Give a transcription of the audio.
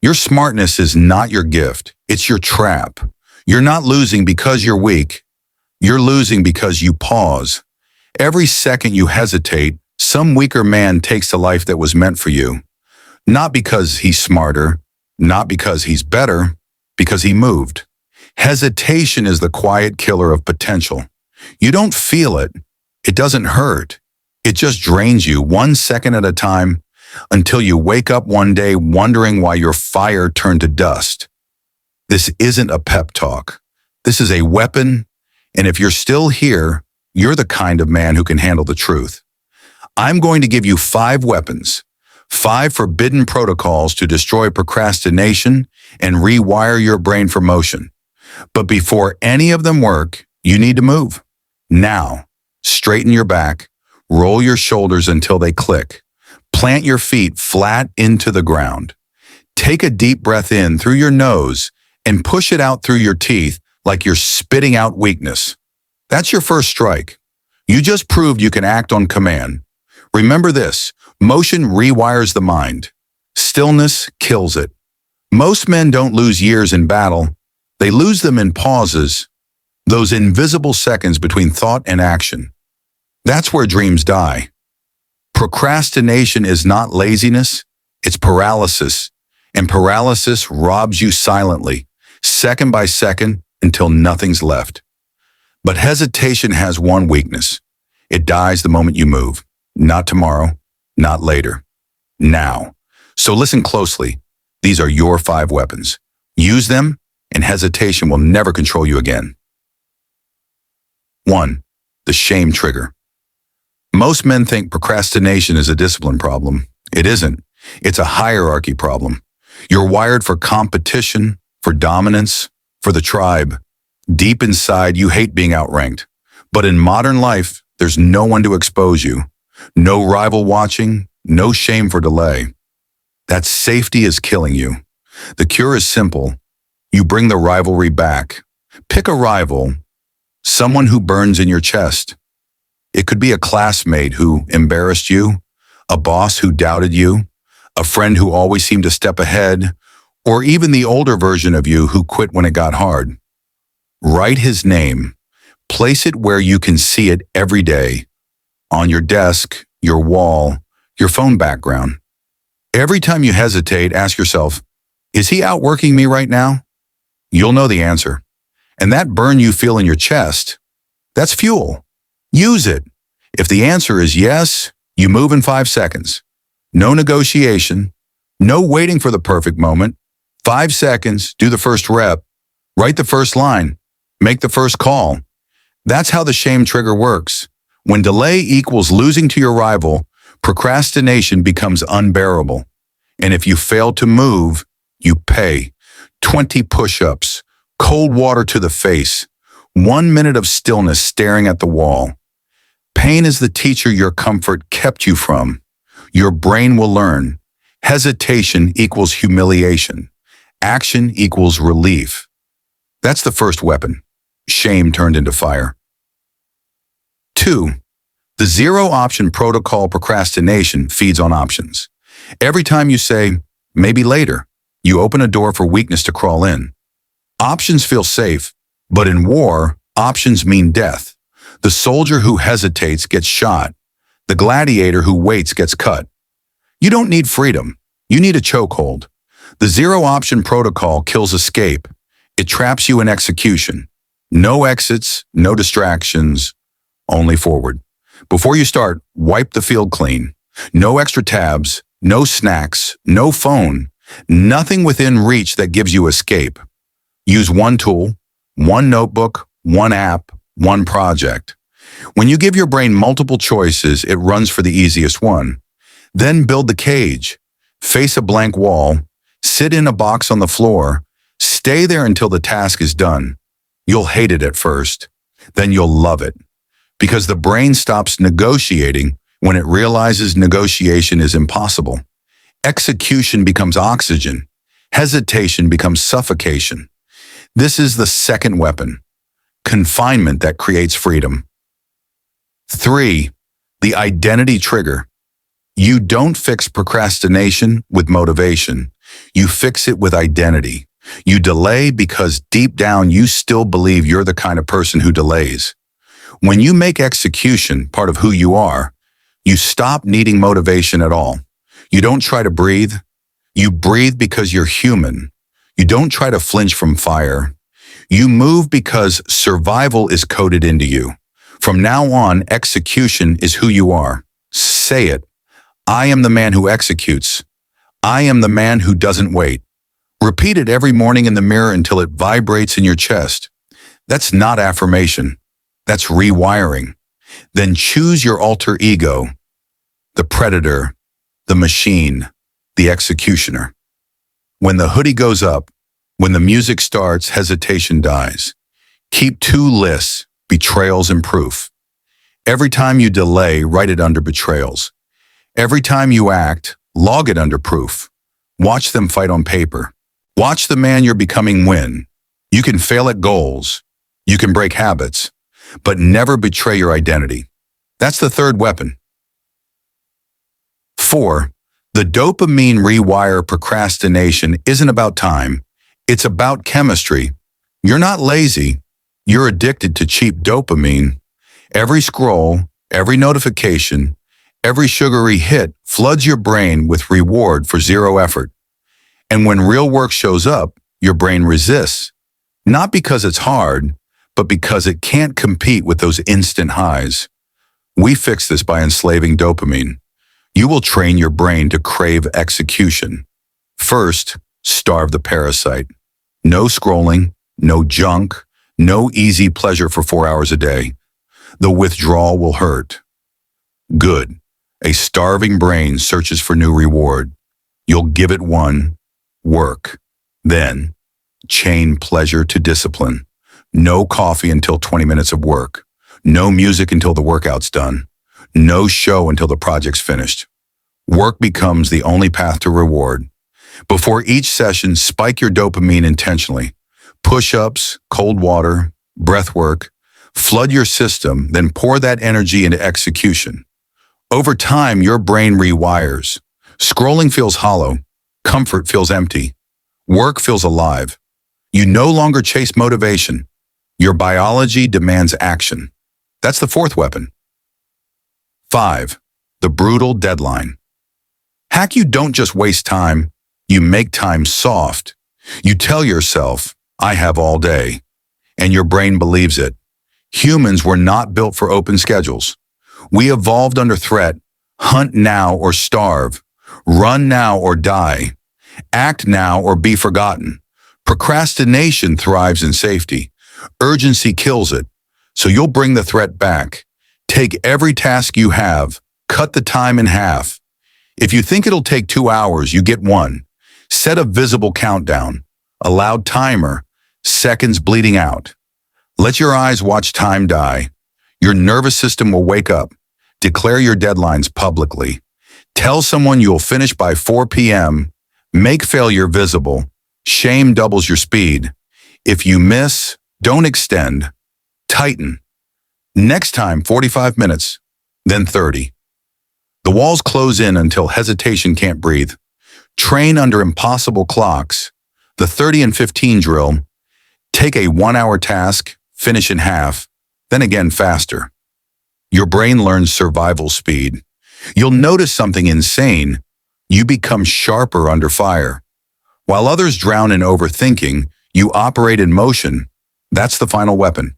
Your smartness is not your gift. It's your trap. You're not losing because you're weak. You're losing because you pause. Every second you hesitate, some weaker man takes a life that was meant for you. Not because he's smarter, not because he's better, because he moved. Hesitation is the quiet killer of potential. You don't feel it. It doesn't hurt. It just drains you 1 second at a time until you wake up one day wondering why your fire turned to dust. This isn't a pep talk. This is a weapon, and if you're still here, you're the kind of man who can handle the truth. I'm going to give you 5 weapons, 5 forbidden protocols to destroy procrastination and rewire your brain for motion. But before any of them work, you need to move. Now, straighten your back, roll your shoulders until they click. Plant your feet flat into the ground. Take a deep breath in through your nose and push it out through your teeth like you're spitting out weakness. That's your first strike. You just proved you can act on command. Remember this, motion rewires the mind. Stillness kills it. Most men don't lose years in battle. They lose them in pauses, those invisible seconds between thought and action. That's where dreams die. Procrastination is not laziness, it's paralysis. And paralysis robs you silently, second by second, until nothing's left. But hesitation has one weakness. It dies the moment you move. Not tomorrow, not later. Now. So listen closely. These are your 5 weapons. Use them, and hesitation will never control you again. 1. The shame trigger. Most men think procrastination is a discipline problem. It isn't. It's a hierarchy problem. You're wired for competition, for dominance, for the tribe. Deep inside, you hate being outranked. But in modern life, there's no one to expose you. No rival watching, no shame for delay. That safety is killing you. The cure is simple. You bring the rivalry back. Pick a rival, someone who burns in your chest. It could be a classmate who embarrassed you, a boss who doubted you, a friend who always seemed to step ahead, or even the older version of you who quit when it got hard. Write his name. Place it where you can see it every day, on your desk, your wall, your phone background. Every time you hesitate, ask yourself, is he outworking me right now? You'll know the answer. And that burn you feel in your chest, that's fuel. Use it. If the answer is yes, you move in 5 seconds. No negotiation, no waiting for the perfect moment. 5 seconds, do the first rep, write the first line, make the first call. That's how the shame trigger works. When delay equals losing to your rival, procrastination becomes unbearable. And if you fail to move, you pay. 20 push-ups, cold water to the face, 1 minute of stillness staring at the wall. Pain is the teacher your comfort kept you from. Your brain will learn. Hesitation equals humiliation. Action equals relief. That's the first weapon. Shame turned into fire. 2. The zero-option protocol procrastination feeds on options. Every time you say, maybe later, you open a door for weakness to crawl in. Options feel safe, but in war, options mean death. The soldier who hesitates gets shot. The gladiator who waits gets cut. You don't need freedom. You need a chokehold. The zero-option protocol kills escape. It traps you in execution. No exits, no distractions, only forward. Before you start, wipe the field clean. No extra tabs, no snacks, no phone, nothing within reach that gives you escape. Use one tool, one notebook, one app, one project. When you give your brain multiple choices, it runs for the easiest one. Then build the cage. Face a blank wall. Sit in a box on the floor. Stay there until the task is done. You'll hate it at first. Then you'll love it. Because the brain stops negotiating when it realizes negotiation is impossible. Execution becomes oxygen. Hesitation becomes suffocation. This is the second weapon. Confinement that creates freedom. 3. The identity trigger. You don't fix procrastination with motivation. You fix it with identity. You delay because deep down you still believe you're the kind of person who delays. When you make execution part of who you are, you stop needing motivation at all. You don't try to breathe. You breathe because you're human. You don't try to flinch from fire. You move because survival is coded into you. From now on, execution is who you are. Say it. I am the man who executes. I am the man who doesn't wait. Repeat it every morning in the mirror until it vibrates in your chest. That's not affirmation. That's rewiring. Then choose your alter ego, the predator, the machine, the executioner. When the hoodie goes up, when the music starts, hesitation dies. Keep 2 lists, betrayals and proof. Every time you delay, write it under betrayals. Every time you act, log it under proof. Watch them fight on paper. Watch the man you're becoming win. You can fail at goals. You can break habits, but never betray your identity. That's the third weapon. 4. The dopamine rewire procrastination isn't about time. It's about chemistry. You're not lazy. You're addicted to cheap dopamine. Every scroll, every notification, every sugary hit floods your brain with reward for zero effort. And when real work shows up, your brain resists. Not because it's hard, but because it can't compete with those instant highs. We fix this by enslaving dopamine. You will train your brain to crave execution. First, starve the parasite. No scrolling, no junk, no easy pleasure for 4 hours a day. The withdrawal will hurt. Good. A starving brain searches for new reward. You'll give it one, work. Then, chain pleasure to discipline. No coffee until 20 minutes of work. No music until the workout's done. No show until the project's finished. Work becomes the only path to reward. Before each session, spike your dopamine intentionally. Push-ups, cold water, breath work. Flood your system, then pour that energy into execution. Over time, your brain rewires. Scrolling feels hollow. Comfort feels empty. Work feels alive. You no longer chase motivation. Your biology demands action. That's the fourth weapon. 5. The brutal deadline. Hack, you don't just waste time, you make time soft. You tell yourself, I have all day, and your brain believes it. Humans were not built for open schedules. We evolved under threat, hunt now or starve, run now or die, act now or be forgotten. Procrastination thrives in safety. Urgency kills it. So you'll bring the threat back. Take every task you have, cut the time in half. If you think it'll take 2 hours, you get 1. Set a visible countdown, a loud timer, seconds bleeding out. Let your eyes watch time die. Your nervous system will wake up. Declare your deadlines publicly. Tell someone you'll finish by 4 p.m. Make failure visible. Shame doubles your speed. If you miss, don't extend. Tighten. Next time, 45 minutes, then 30. The walls close in until hesitation can't breathe. Train under impossible clocks. The 30 and 15 drill. Take a 1-hour task, finish in half, then again faster. Your brain learns survival speed. You'll notice something insane. You become sharper under fire. While others drown in overthinking, you operate in motion. That's the final weapon.